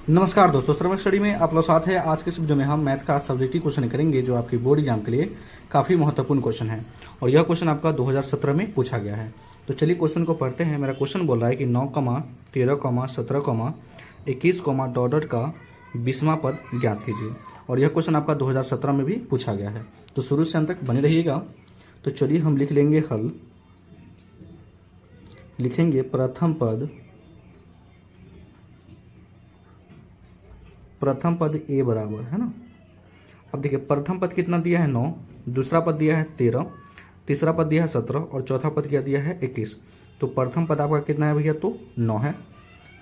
नमस्कार दोस्तों, श्रवण स्टडी में आप लोग साथ है। आज के इस वीडियो में हम मैथ का सब्जेक्टिव क्वेश्चन करेंगे जो आपकी बोर्ड एग्जाम के लिए काफ़ी महत्वपूर्ण क्वेश्चन है और यह क्वेश्चन आपका 2017 में पूछा गया है। तो चलिए क्वेश्चन को पढ़ते हैं। मेरा क्वेश्चन बोल रहा है कि 9, 13, 17, 21, डॉट डॉट का 20वां पद ज्ञात कीजिए और यह क्वेश्चन आपका 2017 में भी पूछा गया है। तो शुरू से अंत तक बने रहिएगा। तो चलिए हम लिख लेंगे हल। लिखेंगे प्रथम पद ए बराबर है ना। अब देखिए प्रथम पद कितना दिया है 9, दूसरा पद दिया है 13, तीसरा पद दिया है 17 और चौथा पद क्या दिया है 21। तो प्रथम पद आपका कितना है भैया, तो 9 है।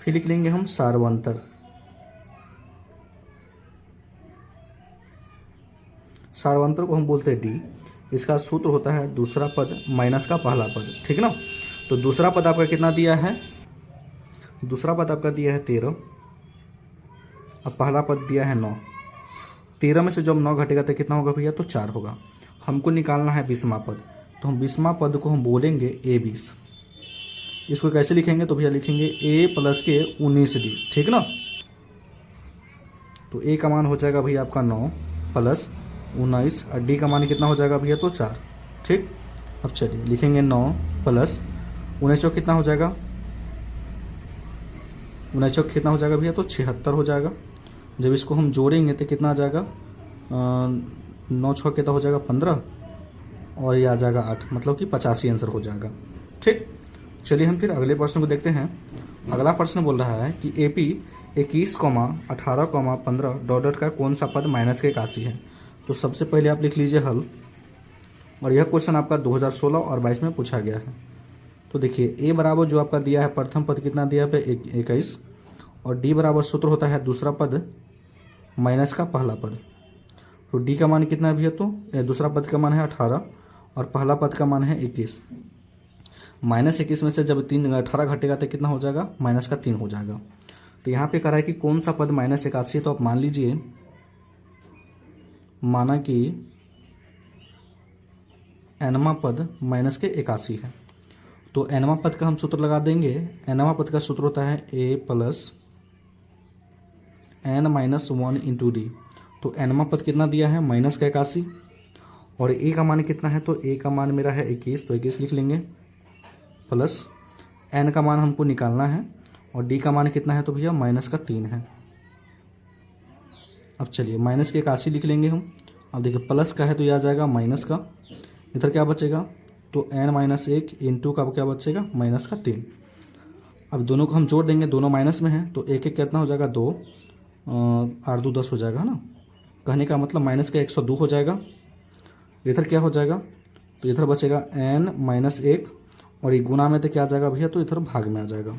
फिर लिख लेंगे हम सार्वंतर। सार्वंतर को हम बोलते हैं डी। इसका सूत्र होता है दूसरा पद माइनस का पहला पद, ठीक ना। तो दूसरा पद आपका कितना दिया है, दूसरा पद आपका दिया है 13 और पहला पद दिया है 9। 13 में से जब 9 घटेगा तो कितना होगा भैया, तो 4 होगा। हमको निकालना है 20वां पद। तो हम 20वां पद को हम बोलेंगे A20। इसको कैसे लिखेंगे, तो भैया लिखेंगे A प्लस के 19D, ठीक ना। तो A का मान हो जाएगा भैया आपका 9 प्लस 19 और D का मान कितना हो जाएगा भैया, तो 4, ठीक। अब चलिए लिखेंगे 9 प्लस 19 कितना हो जाएगा, 19 कितना हो जाएगा भैया, तो 76 हो जाएगा। जब इसको हम जोड़ेंगे तो कितना आ जाएगा, 9 6 कितना हो जाएगा 15 और ये आ जाएगा 8, मतलब कि 85 आंसर हो जाएगा, ठीक। चलिए हम फिर अगले प्रश्न को देखते हैं। अगला प्रश्न बोल रहा है कि AP 21, 18, 15 डॉट डॉट का कौन सा पद माइनस के 81 है। तो सबसे पहले आप लिख लीजिए हल। और यह क्वेश्चन आपका 2016 और 22 में पूछा गया है। तो देखिए A बराबर जो आपका दिया है प्रथम पद कितना दिया है 21 और D बराबर सूत्र होता है दूसरा पद माइनस का पहला पद। तो D का मान कितना है भैया, तो दूसरा पद का मान है 18 और पहला पद का मान है 21। -21 में से जब 18 घटेगा तो कितना हो जाएगा, माइनस का 3 हो जाएगा। तो यहाँ पे कह रहा है कि कौन सा पद -81 है। तो आप मान लीजिए, माना कि nवां पद माइनस के 81 है। तो nवां पद का हम सूत्र लगा देंगे। nवां पद का सूत्र होता है A plus n-1 into D. तो nवां पद कितना दिया है, माइनस का 81 और A का मान कितना है, तो A का मान मेरा है 21, तो 21 लिख लेंगे प्लस n का मान हमको निकालना है और D का मान कितना है, तो भैया माइनस का 3 है। अब चलिए माइनस के 81 लिख लेंगे हम। अब देखिए प्लस का है तो यह आ जाएगा माइनस का, इधर क्या बचेगा, तो n-1 इंटू का क्या बचेगा, माइनस का 3। अब दोनों को हम जोड़ देंगे, दोनों माइनस में है तो एक एक कितना हो जाएगा 2, 8 2 10 हो जाएगा, है ना। कहने का मतलब माइनस का 102 हो जाएगा। इधर क्या हो जाएगा, तो इधर बचेगा n-1 और ये गुना में तो क्या आ जाएगा भैया, तो इधर भाग में आ जाएगा।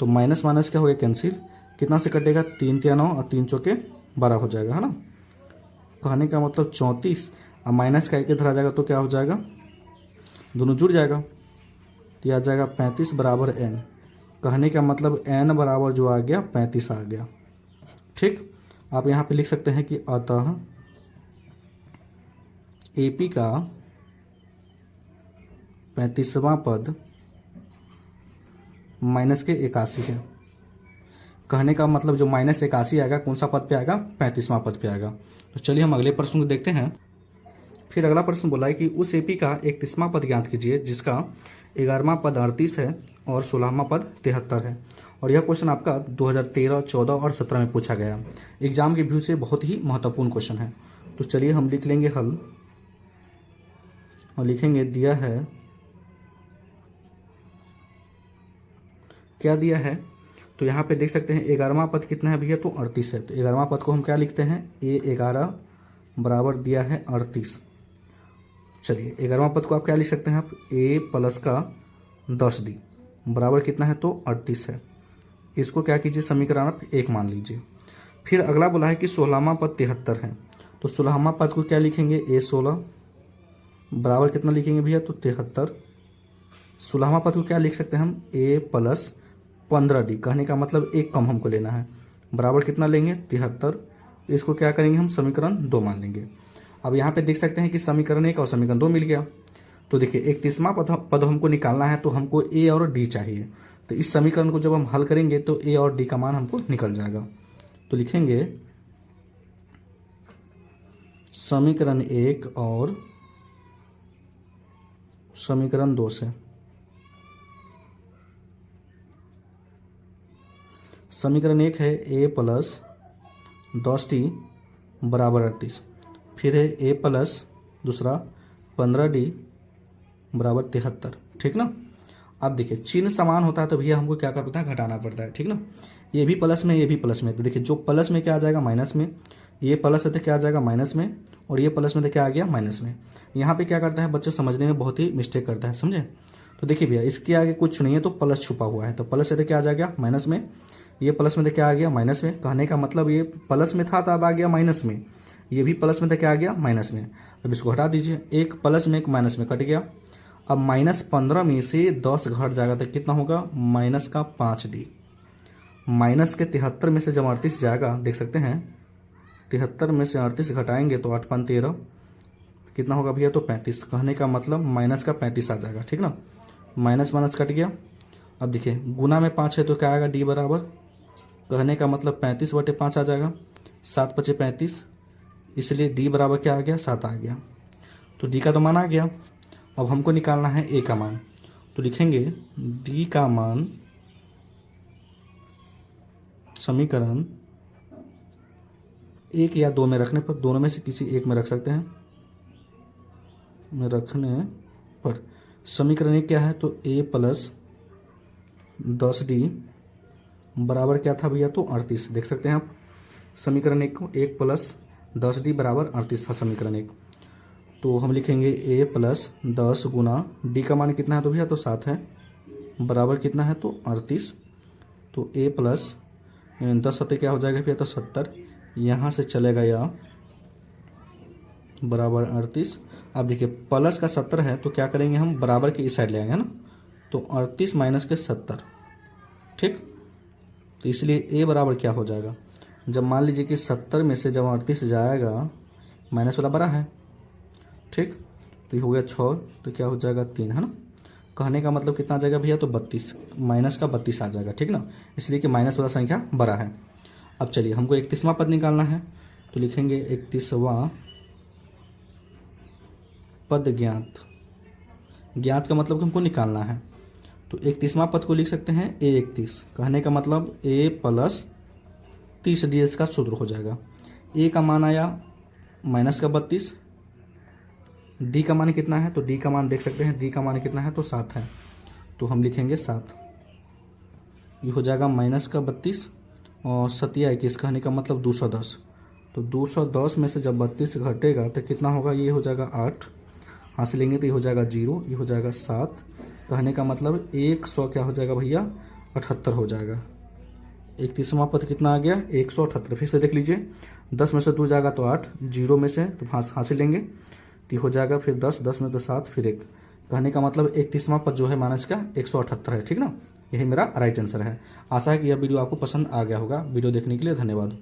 तो माइनस माइनस क्या हो गया, कैंसिल। कितना से कटेगा, 3 3 9 और 3 चौके 12 हो जाएगा, है ना। कहने का मतलब 34 और माइनस का 1 इधर आ जाएगा तो क्या हो जाएगा, दोनों जुड़ जाएगा तो यह आ जाएगा 35 बराबर n। कहने का मतलब n बराबर जो आ गया 35 आ गया, ठीक। आप यहाँ पे लिख सकते हैं कि अतः AP का 35वां पद माइनस के 81 है। कहने का मतलब जो -81 आएगा कौन सा पद पे आएगा, 35वां पद पे आएगा। तो चलिए हम अगले प्रश्न को देखते हैं। फिर अगला प्रश्न बोला है कि उस AP का 31वां पद ज्ञात कीजिए जिसका 11वां पद 38 है और 16वां पद 73 है। और यह क्वेश्चन आपका 2013, 14 और 17 में पूछा गया। एग्जाम के व्यू से बहुत ही महत्वपूर्ण क्वेश्चन है। तो चलिए हम लिख लेंगे हल और लिखेंगे दिया है, क्या दिया है, तो यहाँ पे देख सकते हैं 11वां पद कितना है भैया, तो 38 है। तो 11वां पद को हम क्या लिखते हैं, A11 बराबर दिया है 38। चलिए 11वां पद को आप क्या लिख सकते हैं, आप A प्लस का 10D बराबर कितना है, तो 38 है। इसको क्या कीजिए, समीकरण आप 1 मान लीजिए। फिर अगला बोला है कि 16वां पद 73 है। तो 16वां पद को क्या लिखेंगे, A16 बराबर कितना लिखेंगे भैया, तो 73। 16वां पद को क्या लिख सकते हैं हम, A प्लस 15D। कहने का मतलब एक कम हमको लेना है, बराबर कितना लेंगे, 73। इसको क्या करेंगे हम, समीकरण 2 मान लेंगे। अब यहाँ पे देख सकते हैं कि समीकरण 1 और समीकरण 2 मिल गया। तो देखिए 31वां पद हमको निकालना है, तो हमको A और D चाहिए। तो इस समीकरण को जब हम हल करेंगे तो A और D का मान हमको निकल जाएगा। तो लिखेंगे समीकरण 1 और समीकरण 2 से। समीकरण 1 है a प्लस 10d बराबर 38, फिर है a प्लस दूसरा 15d बराबर 73, ठीक ना। अब देखिए चिन्ह समान होता है तो भैया हमको क्या करना है, घटाना पड़ता है, ठीक ना। ये भी प्लस में, ये भी प्लस में, तो देखिए जो प्लस में क्या आ जाएगा माइनस में, ये प्लस है तो क्या आ जाएगा माइनस में, और ये प्लस में तो क्या आ गया माइनस में। यहाँ पे क्या करता है बच्चे समझने में बहुत ही मिस्टेक करता है, समझे। तो देखिए भैया इसके आगे कुछ नहीं है तो प्लस छुपा हुआ है, तो प्लस है तो क्या आ जाएगा माइनस में, ये प्लस में तो क्या आ गया माइनस में। कहने का मतलब ये प्लस में था तो अब आ गया माइनस में, ये भी प्लस में तो क्या आ गया माइनस में। अब इसको हटा दीजिए, एक प्लस में एक माइनस में कट गया। अब -15 में से 10 घट जाएगा तो कितना होगा माइनस का 5d। माइनस के 73 में से जब 38 जाएगा, देख सकते हैं 73 में से 38 घटाएंगे तो 8 5 13 कितना होगा भैया, तो 35। कहने का मतलब माइनस का 35 आ जाएगा, ठीक ना। माइनस माइनस कट गया। अब देखिए गुना में 5 है तो क्या आएगा, डी बराबर, कहने का मतलब 35/5 आ जाएगा, 7 × 5 = 35, इसलिए डी बराबर क्या आ गया 7 आ गया। तो डी का तो मान आ गया। अब हमको निकालना है ए का मान, तो लिखेंगे डी का मान समीकरण 1 या 2 में रखने पर, दोनों में से किसी एक में रख सकते हैं, में रखने पर समीकरण 1 क्या है, तो a प्लस 10d बराबर क्या था भैया, तो 38। देख सकते हैं आप समीकरण 1 को, 1 प्लस 10d बराबर 38 था समीकरण 1। तो हम लिखेंगे a प्लस 10 गुना d का मान कितना है, तो भैया तो 7 है, बराबर कितना है, तो 38। तो a प्लस 10 सत्तर क्या हो जाएगा भैया, तो 70, यहाँ से चलेगा या बराबर 38। अब देखिए प्लस का 70 है तो क्या करेंगे हम, बराबर के इस साइड ले आएंगे, है ना। तो 38 माइनस के 70, ठीक। तो इसलिए a बराबर क्या हो जाएगा, जब मान लीजिए कि 70 में से जब 38 जाएगा, माइनस वाला बड़ा है, ठीक। तो ये हो गया 6, तो क्या हो जाएगा 3, है ना। कहने का मतलब कितना आ जाएगा भैया, तो 32, माइनस का 32 आ जाएगा, ठीक ना, इसलिए कि माइनस वाला संख्या बड़ा है। अब चलिए हमको 31वां पद निकालना है, तो लिखेंगे 31वां पद ज्ञात। ज्ञात का मतलब कि हमको निकालना है, तो 31वां पद को लिख सकते हैं a31। कहने का मतलब a प्लस 30d इसका सूत्र हो जाएगा। a का मान आया माइनस का 32, d का मान कितना है, तो d का मान देख सकते हैं, d का मान कितना है, तो 7 है, तो हम लिखेंगे 7। ये हो जाएगा माइनस का 32 और 7 या 21, कहने का मतलब 210। तो 210 में से जब 32 घटेगा तो कितना होगा, ये हो जाएगा 8, हासिल लेंगे तो ये हो जाएगा 0, ये हो जाएगा 7। कहने का मतलब 100 क्या हो जाएगा भैया, 78 हो जाएगा। 31वां पद कितना आ गया, 178। फिर से देख लीजिए, 10 में से 2 जाएगा तो 8, 0 में से तो हासिल लेंगे तो हो जाएगा फिर 10, 10 में तो 7, फिर 1। कहने का मतलब 31वां पद जो है माइनस का 178 है, ठीक ना। यही मेरा राइट आंसर है। आशा है कि यह वीडियो आपको पसंद आ गया होगा। वीडियो देखने के लिए धन्यवाद।